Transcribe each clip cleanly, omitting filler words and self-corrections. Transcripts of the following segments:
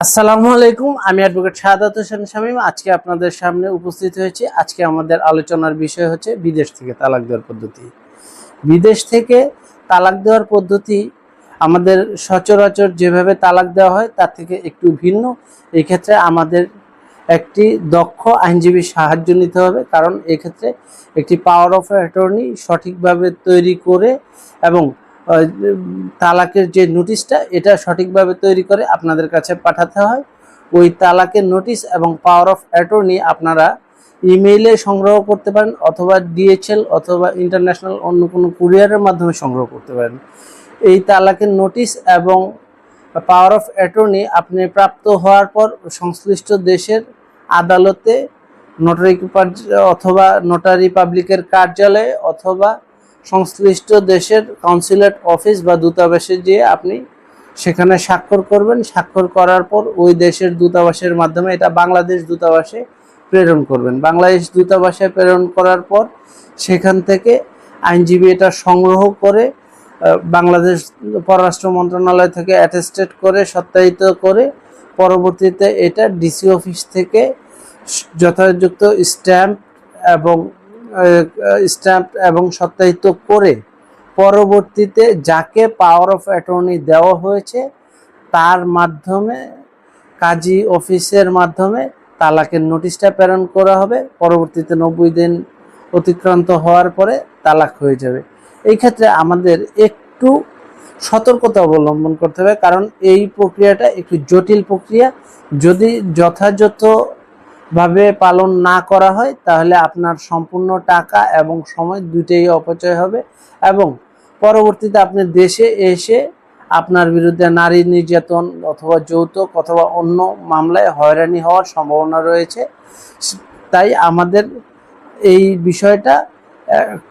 আসসালামু আলাইকুম। আমি অ্যাডভোকেট শাহাদাত হোসেন শামীম আজকে আপনাদের সামনে উপস্থিত হয়েছি। আজকে আমাদের আলোচনার বিষয় হচ্ছে বিদেশ থেকে তালাক দেওয়ার পদ্ধতি। বিদেশ থেকে তালাক দেওয়ার পদ্ধতি আমাদের সচরাচর যেভাবে তালাক দেওয়া হয় তার থেকে একটু ভিন্ন। এই ক্ষেত্রে আমাদের একটি দক্ষ আইনজীবীর সাহায্য নিতে হবে, কারণ এক্ষেত্রে একটি পাওয়ার অফ অ্যাটর্নি সঠিকভাবে তৈরি করে এবং তালাকের যে নোটিশটা এটা সঠিকভাবে তৈরি করে আপনাদের কাছে পাঠাতে হয়। ওই তালাকের নোটিশ এবং পাওয়ার অফ অ্যাটর্নি আপনারা ইমেইলে সংগ্রহ করতে পারেন, অথবা ডিএচএল অথবা ইন্টারন্যাশনাল অন্য কোনো কুরিয়ারের মাধ্যমে সংগ্রহ করতে পারেন। এই তালাকের নোটিশ এবং পাওয়ার অফ অ্যাটর্নি আপনি প্রাপ্ত হওয়ার পর সংশ্লিষ্ট দেশের আদালতে নোটারি অথবা নোটারি পাবলিকের কার্যালয়ে অথবা সংশ্লিষ্ট দেশের কনসুলেট অফিস বা দূতাবাসে যেয়ে আপনি সেখানে স্বাক্ষর করবেন। স্বাক্ষর করার পর ওই দেশের দূতাবাসের মাধ্যমে এটা বাংলাদেশ দূতাবাসে প্রেরণ করবেন। বাংলাদেশ দূতাবাসে প্রেরণ করার পর সেখান থেকে আইনজীবী এটা সংগ্রহ করে বাংলাদেশ পররাষ্ট্র মন্ত্রণালয় থেকে অ্যাটেস্টেড করে সত্যায়িত করে পরবর্তীতে এটা ডিসি অফিস থেকে যথাযথ স্ট্যাম্প এবং সত্যায়িত করে পরবর্তীতে যাকে পাওয়ার অফ অ্যাটর্নি দেওয়া হয়েছে তার মাধ্যমে কাজী অফিসের মাধ্যমে তালাকের নোটিশটা প্রেরণ করা হবে। পরবর্তীতে 90 দিন অতিক্রান্ত হওয়ার পরে তালাক হয়ে যাবে। এই ক্ষেত্রে আমাদের একটু সতর্কতা অবলম্বন করতে হবে, কারণ এই প্রক্রিয়াটা একটু জটিল প্রক্রিয়া। যদি যথাযথভাবে পালন না করা হয় তাহলে আপনার সম্পূর্ণ টাকা এবং সময় দুটোই অপচয় হবে, এবং পরবর্তীতে আপনি দেশে এসে আপনার বিরুদ্ধে নারী নির্যাতন অথবা যৌতুক অথবা অন্য মামলায় হয়রানি হওয়ার সম্ভাবনা রয়েছে। তাই আমাদের এই বিষয়টা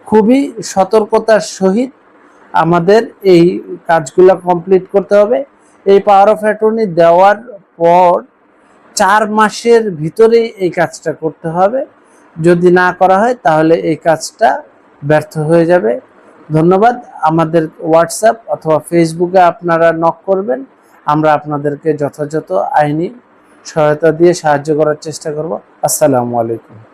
খুবই সতর্কতার সহিত আমাদের এই কাজগুলো কমপ্লিট করতে হবে। এই পাওয়ার অফ অ্যাটর্নি দেওয়ার পর 4 মাসের ভিতরেই এই কাজটা করতে হবে। যদি না করা হয় তাহলে এই কাজটা ব্যর্থ হয়ে যাবে। ধন্যবাদ। আমাদের হোয়াটসঅ্যাপ অথবা ফেসবুকে আপনারা নক করবেন, আমরা আপনাদেরকে যথাযথ আইনি সহায়তা দিয়ে সাহায্য করার চেষ্টা করব। আসসালামু আলাইকুম।